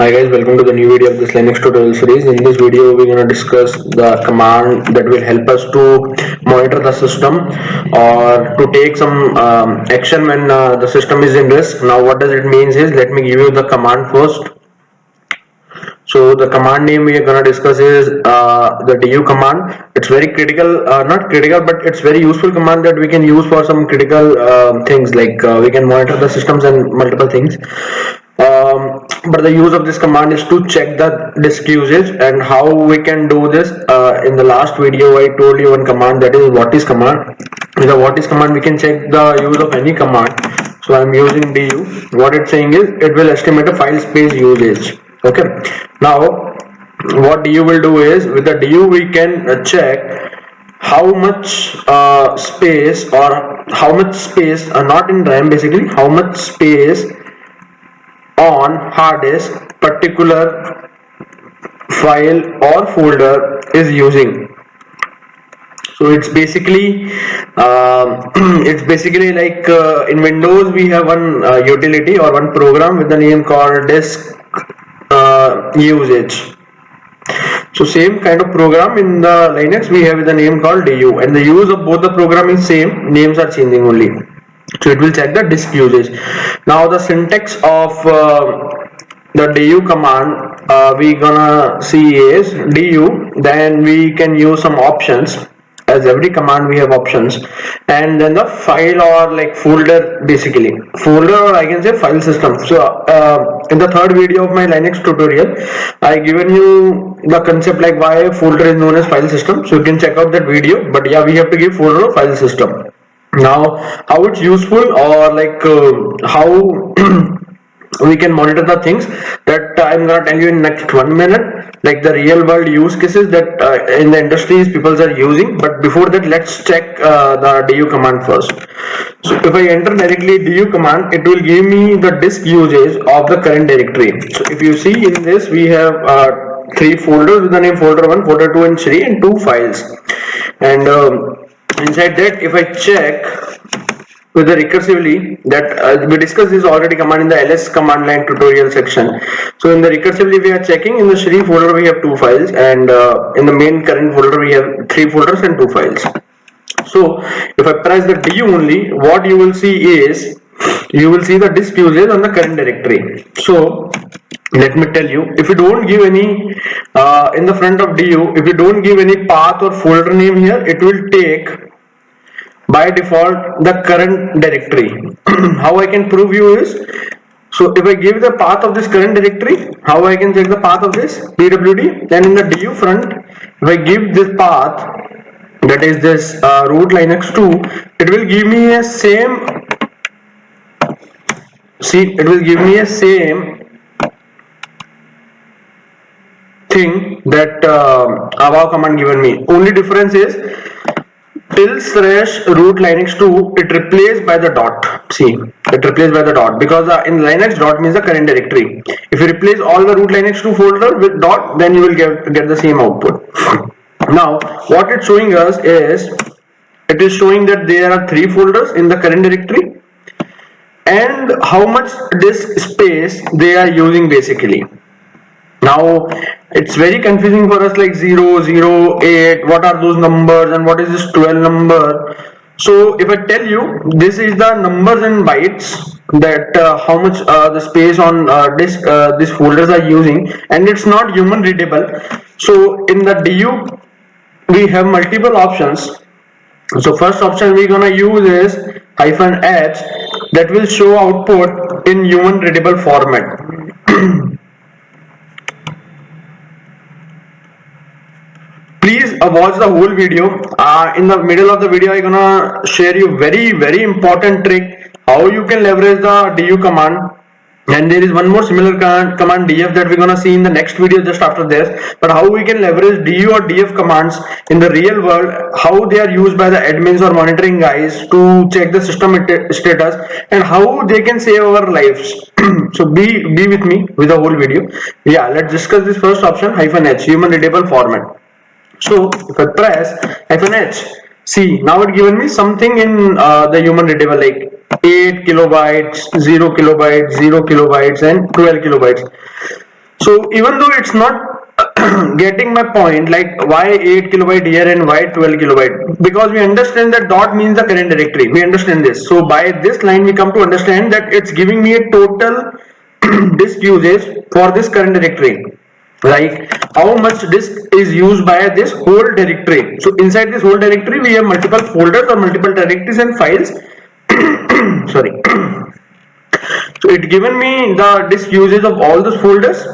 Hi guys, welcome to the new video of this Linux tutorial series. In this video, we're going to discuss the command that will help us to monitor the system or to take some action when the system is in risk. Now, what does it mean is, let me give you the command first. So the command name we are going to discuss is the du command. It's very critical, not critical, but it's very useful command that we can use for some critical things like we can monitor the systems and multiple things. But the use of this command is to check the disk usage, and how we can do this. In the last video I told you one command, that is what is command. With the what is command we can check the use of any command. So I'm using du. What it's saying is it will estimate a file space usage. Okay, now what du will do is, with the du we can check how much space, or how much space, not in RAM, basically how much space on hard disk particular file or folder is using. So it's basically like in Windows we have one utility or one program with the name called disk usage. So same kind of program in the Linux we have with the name called du, and the use of both the program is same, names are changing only. So it will check the disk usage. Now the syntax of the du command we gonna see is du, then we can use some options. As every command we have options, and then the file or like folder, basically folder, or I can say file system. So in the third video of my Linux tutorial I given you the concept like why folder is known as file system, so you can check out that video. But yeah, we have to give folder or file system. Now how it's useful, or like how we can monitor the things, that I'm gonna tell you in next 1 minute, like the real world use cases that in the industries people are using. But before that, let's check the du command first. So if I enter directly du command, it will give me the disk usage of the current directory. So if you see in this, we have 3 folders with the name folder 1, folder 2 and 3, and 2 files. And inside that, if I check with the recursively, that we discussed this already command in the ls command line tutorial section. So in the recursively we are checking, in the Shri folder we have 2 files, and in the main current folder we have 3 folders and 2 files. So if I press the du only, what you will see is, you will see the disk usage on the current directory. So let me tell you, if you don't give any in the front of du, if you don't give any path or folder name here, it will take by default the current directory. How I can prove you is, so if I give the path of this current directory, how I can check the path of this pwd, then in the du front, if I give this path, that is this root linux 2, it will give me a same, see, it will give me a same thing that above command given me. Only difference is /root linux 2, it replaced by the dot. See, it replaced by the dot, because in Linux dot means the current directory. If you replace all the root linux 2 folder with dot, then you will get the same output. Now what it's showing us is, it is showing that there are 3 folders in the current directory and how much disk space they are using basically. Now it's very confusing for us, like 0, 0, 8, what are those numbers, and what is this 12 number. So if I tell you, this is the numbers in bytes, that how much the space on disk these folders are using, and it's not human readable. So in the du we have multiple options. So first option we're gonna use is -h, that will show output in human readable format. Please watch the whole video. In the middle of the video I'm gonna share you very important trick how you can leverage the du command, and there is one more similar command df that we're gonna see in the next video just after this. But how we can leverage du or df commands in the real world, how they are used by the admins or monitoring guys to check the system status, and how they can save our lives. So be with me with the whole video. Yeah, let's discuss this first option, -h, human readable format. So if I press -h, see, now it given me something in the human readable, like 8 kilobytes, 0 kilobytes, 0 kilobytes, and 12 kilobytes. So even though it's not getting my point, like why 8 kilobyte here and why 12 kilobyte, because we understand that dot means the current directory, we understand this. So by this line we come to understand that it's giving me a total disk usage for this current directory, like how much disk is used by this whole directory. So inside this whole directory we have multiple folders or multiple directories and files. Sorry. So it given me the disk usage of all those folders,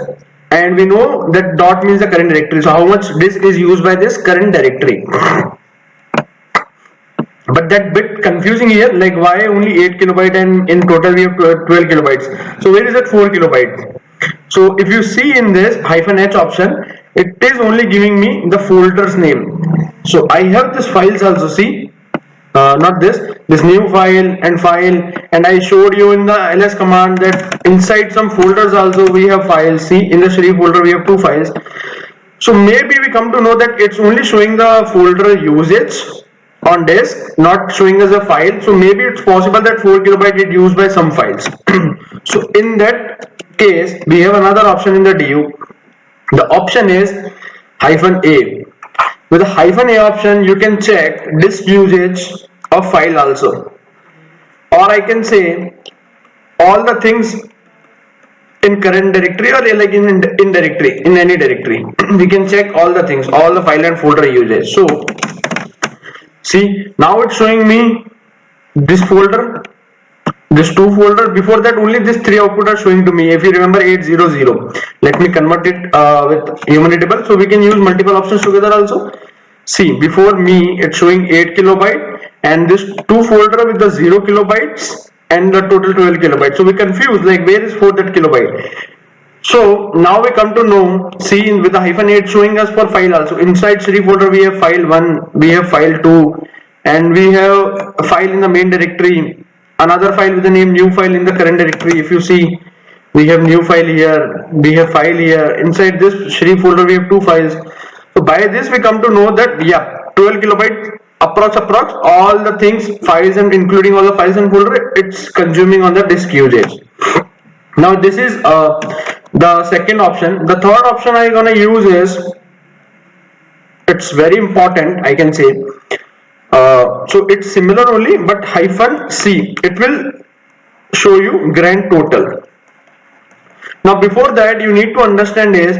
and we know that dot means the current directory. So how much disk is used by this current directory. But that bit confusing here, like why only 8 kilobyte and in total we have 12 kilobytes. So where is that 4 kilobyte? So if you see in this -h option, it is only giving me the folder's name. So I have this files also, see, not this new file, and I showed you in the ls command that inside some folders also we have files. See, in the Shri folder we have 2 files. So maybe we come to know that it's only showing the folder usage on disk, not showing as a file. So maybe it's possible that 4 kilobyte is used by some files. So in that case we have another option in the DU. The option is -a. With the -a option you can check disk usage of file also, or I can say all the things in current directory or like in directory, in any directory. We can check all the things, all the file and folder usage. So see, now it's showing me this folder, this 2 folder. Before that only this 3 output are showing to me. If you remember 800, let me convert it with human readable, so we can use multiple options together also. See, before me it's showing 8 kilobyte and this 2 folder with the 0 kilobytes and the total 12 kilobytes. So we confused, like where is 4 that kilobyte. So now we come to know, see, with the -8 showing us for file also. Inside Shri folder we have file 1, we have file 2, and we have a file in the main directory, another file with the name new file in the current directory. If you see, we have new file here, we have file here. Inside this Shri folder we have 2 files. So by this we come to know that 12 kilobyte approx all the things, files, and including all the files and folder, it's consuming on the disk usage. Now this is the second option. The third option I'm gonna use is, it's very important, I can say. So it's similar only, but -c, it will show you grand total. Now before that you need to understand is,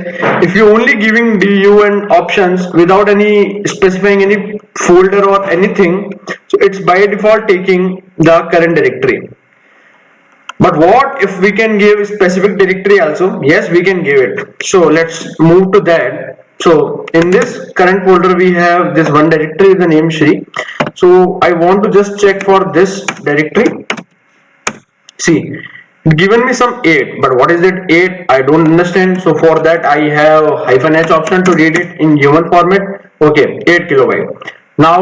if you only giving DU and options without any specifying any folder or anything, so it's by default taking the current directory. But what if we can give specific directory also? Yes, we can give it. So let's move to that. So in this current folder we have this one directory with the name Shri. So I want to just check for this directory. See, given me some 8, but what is that 8? I don't understand. So for that I have -h option to read it in human format. Okay, 8 kilobyte. Now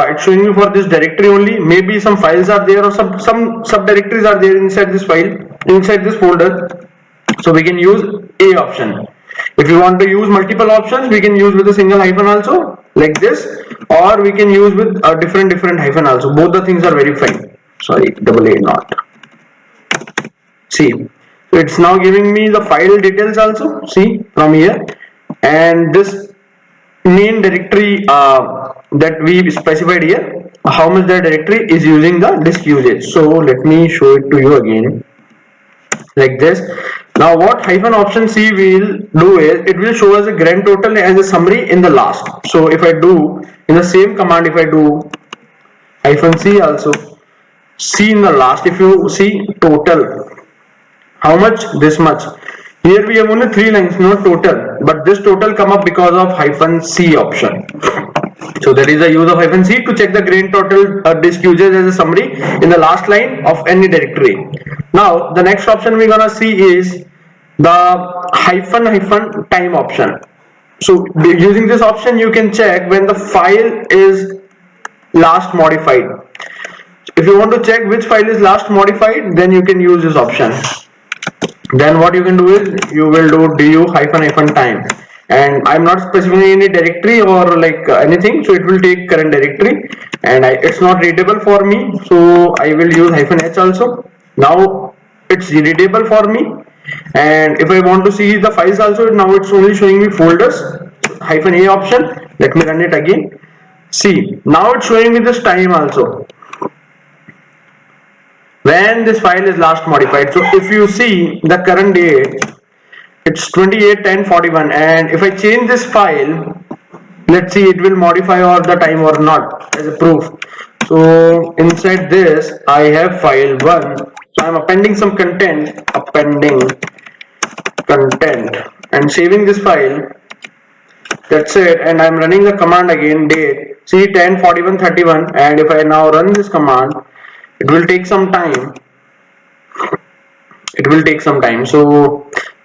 it's showing me for this directory only. Maybe some files are there or some subdirectories are there inside this file, inside this folder. So we can use A option. If you want to use multiple options, we can use with a single hyphen also, like this, or we can use with a different hyphen also. Both the things are very fine. Sorry, AA not. See, so it's now giving me the file details also, see, from here, and this main directory that we specified here, how much the directory is using the disk usage. So let me show it to you again, like this. Now what hyphen option C will do is, it will show us a grand total as a summary in the last. So if I do in the same command, if I do -c also, see in the last, if you see total, how much? This much. Here we have only 3 lines, not total, but this total come up because of -c option. So there is a use of -c to check the grand total disk usage as a summary in the last line of any directory. Now the next option we're gonna see is the -time option. So using this option you can check when the file is last modified. If you want to check which file is last modified, then you can use this option. Then what you can do is, you will do DU -time, and I'm not specifying any directory or like anything, so it will take current directory, and it's not readable for me, so I will use -h also. Now it's readable for me, And if I want to see the files also, now it's only showing me folders, -a option. Let me run it again. See, now it's showing me this time also, when this file is last modified. So if you see the current date, it's 28/10/41, and if I change this file, let's see it will modify all the time or not as a proof. So inside this I have file 1, so I'm appending some content, appending content, and saving this file. That's it, and I'm running the command again, date, see 10/41/31, and if I now run this command, it will take some time. So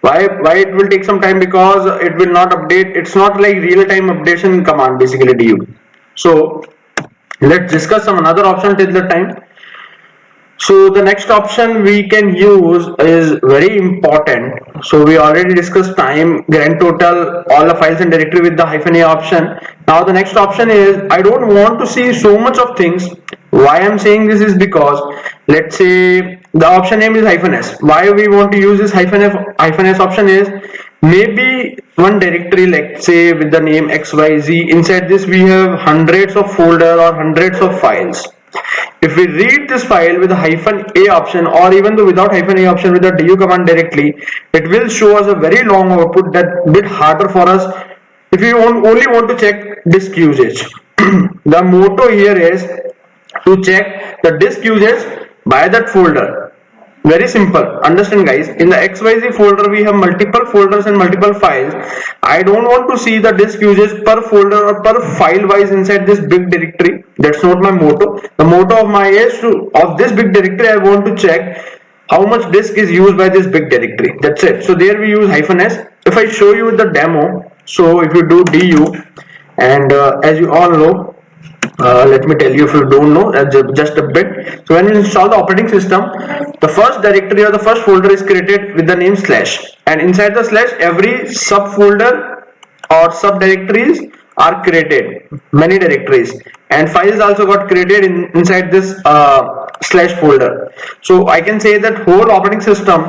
why it will take some time? Because it will not update. It's not like real-time updation command basically to you. So let's discuss some another option till the time. So the next option we can use is very important. So we already discussed time, grand total, all the files and directory with the -a option. Now the next option is, I don't want to see so much of things. Why I'm saying this is because, let's say the option name is -s. Why we want to use this -s option is, maybe one directory, let's say with the name XYZ, inside this we have hundreds of folder or hundreds of files. If we read this file with a -a option, or even though without -a option with the du command directly, it will show us a very long output that bit harder for us if you only want to check disk usage. The motto here is to check the disk usage by that folder. Very simple. Understand guys, in the XYZ folder we have multiple folders and multiple files. I don't want to see the disk usage per folder or per file wise inside this big directory. That's not my motto. The motto of my is of this big directory, I want to check how much disk is used by this big directory. That's it. So there we use -s. If I show you the demo, so if you do du, and as you all know, let me tell you if you don't know, just a bit. So when we install the operating system, the first directory or the first folder is created with the name /, and inside the / every subfolder or subdirectories are created, many directories, and files also got created inside this / folder. So I can say that whole operating system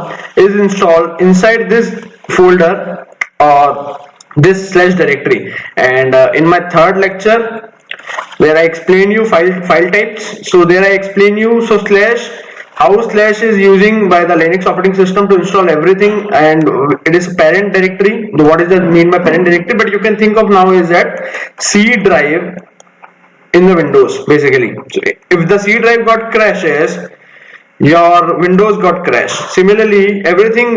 is installed inside this folder or this / directory. And in my third lecture, where I explain you file types, so there I explain you how / is using by the Linux operating system to install everything, and it is parent directory. What is that mean by parent directory? But you can think of now is that C drive in the Windows basically. So if the C drive got crashes, your Windows got crashed. Similarly, everything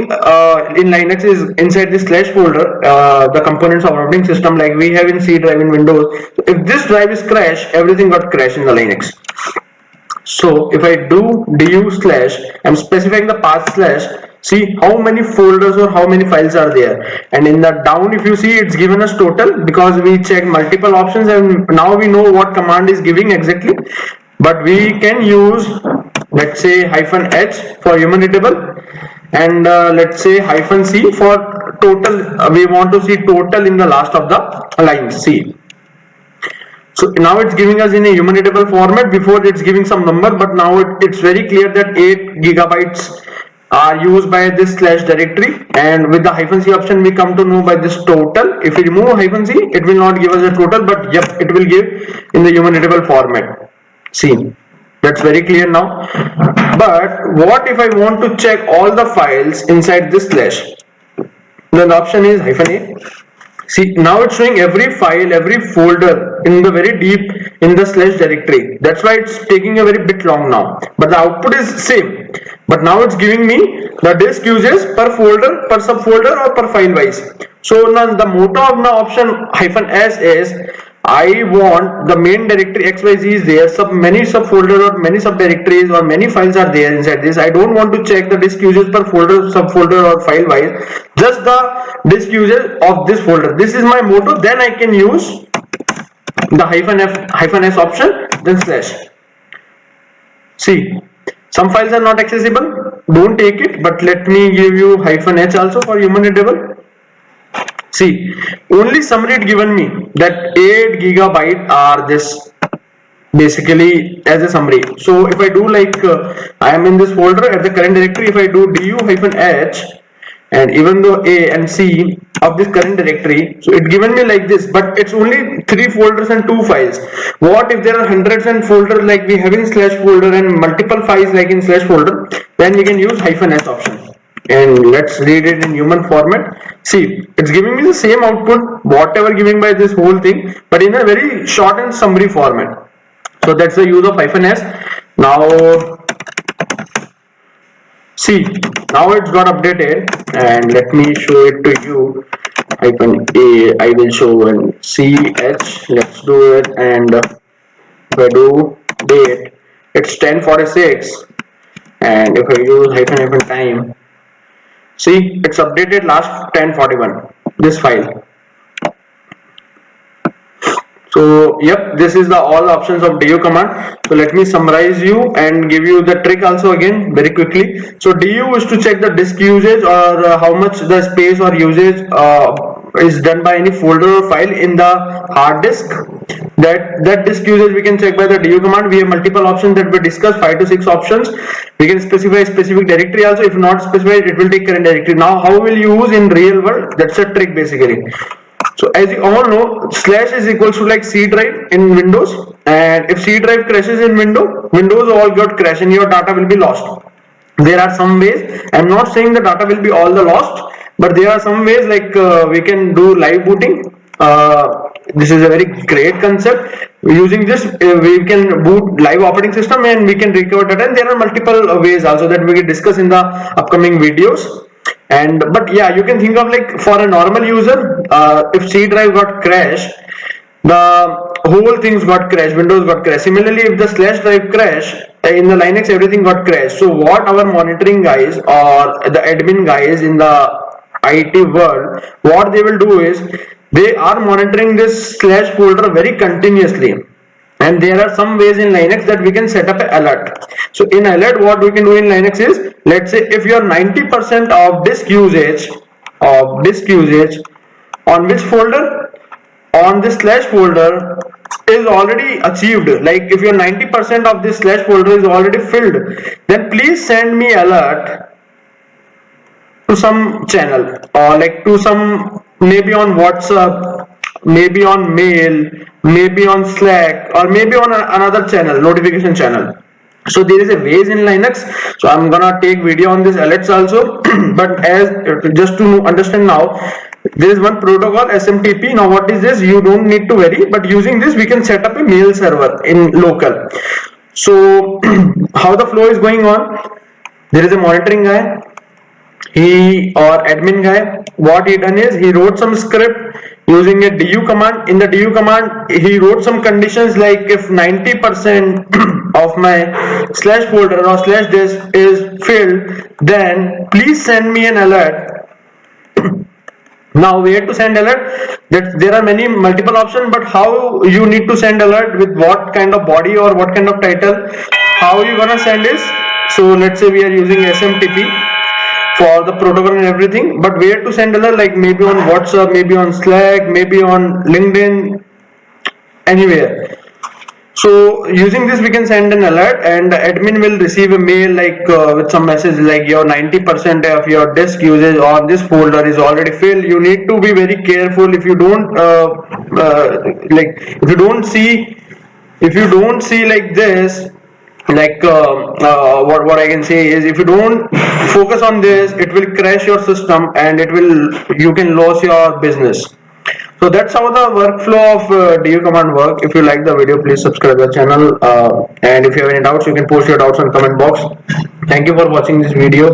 in Linux is inside this / folder, the components of operating system like we have in C drive in Windows. So if this drive is crashed, everything got crashed in the Linux. So if I do du /, I'm specifying the path /, see how many folders or how many files are there, and in the down if you see, it's given us total because we check multiple options, and now we know what command is giving exactly. But we can use, let's say -h for human readable, and let's say -c for total. We want to see total in the last of the lines. See, so now it's giving us in a human readable format. Before it's giving some number, but now it's very clear that 8 gigabytes are used by this / directory, and with the -c option we come to know by this total. If we remove -c, it will not give us a total, but yep, it will give in the human readable format. See, that's very clear now. But what if I want to check all the files inside this /? Then the option is -a. See, now it's showing every file, every folder in the very deep in the / directory. That's why it's taking a very bit long now, but the output is same. But now it's giving me the disk uses per folder, per subfolder, or per file wise. So now the motto of the option -s is, I want the main directory XYZ is there, many subfolder or many subdirectories or many files are there inside this. I don't want to check the disk usage per folder, subfolder, or file wise, just the disk usage of this folder. This is my motto. Then I can use the -s option, then /. See, some files are not accessible, don't take it, but let me give you -h also for human readable. See, only summary it given me that 8 gigabyte are this basically as a summary. So if I do like I am in this folder at the current directory, if I do du -h, and even though A and C of this current directory, so it given me like this, but it's only 3 folders and 2 files. What if there are hundreds and folders like we have in slash folder and multiple files like in slash folder? Then we can use -s option. And let's read it in human format. See, it's giving me the same output, whatever giving by this whole thing, but in a very short and summary format. So that's the use of -s. Now, see, now it's got updated, and let me show it to you. -a I will show, and ch, let's do it, and if I do date, it's 10:46, and if I use hyphen time, see, it's updated last 10:41, this file. So yep, this is the all options of du command. So let me summarize you and give you the trick also again very quickly. So du is to check the disk usage, or how much the space or usage is done by any folder or file in the hard disk. That disk usage we can check by the du command. We have multiple options that we discussed, 5 to 6 options. We can specify specific directory also. If not specified, it will take current directory. Now how will you use in real world? That's a trick basically. So as you all know, slash is equals to like C drive in Windows, and if C drive crashes in Windows all got crash and your data will be lost. There are some ways, I'm not saying the data will be all the lost, but there are some ways like we can do live booting. This is a very great concept. Using this we can boot live operating system and we can recover data, and there are multiple ways also that we will discuss in the upcoming videos. And but yeah, you can think of like for a normal user, if C drive got crash, the whole things got crash, Windows got crash. Similarly, if the slash drive crash in the Linux, everything got crash. So what our monitoring guys or the admin guys in the IT world, what they will do is they are monitoring this slash folder very continuously. And there are some ways in Linux that we can set up an alert. So in alert, what we can do in Linux is, let's say if your 90% of disk usage on which folder, on this slash folder is already achieved. Like if your 90% of this slash folder is already filled, then please send me alert to some channel, or like to some, maybe on WhatsApp, maybe on mail, maybe on Slack, or maybe on another channel, notification channel. So there is a ways in Linux. So I'm gonna take video on this alerts also. But as just to understand now, there is one protocol SMTP. Now what is this? You don't need to worry, but using this we can set up a mail server in local. So how the flow is going on? There is a monitoring guy, he or admin guy. What he done is he wrote some script using a du command. In the du command he wrote some conditions like if 90% of my slash folder or slash disk is filled, then please send me an alert. Now where to send alert? That there are many multiple options, but how you need to send alert, with what kind of body or what kind of title, how you gonna send is, so let's say we are using SMTP for the protocol and everything, but where to send alert, like maybe on WhatsApp, maybe on Slack, maybe on LinkedIn, anywhere. So using this we can send an alert, and the admin will receive a mail like with some message like your 90% of your disk usage on this folder is already filled. You need to be very careful. If you don't if you don't see like this, like what I can say is, if you don't focus on this, it will crash your system and you can lose your business. So that's how the workflow of du command work. If you like the video, please subscribe the channel, and if you have any doubts, you can post your doubts on comment box. Thank you for watching this video.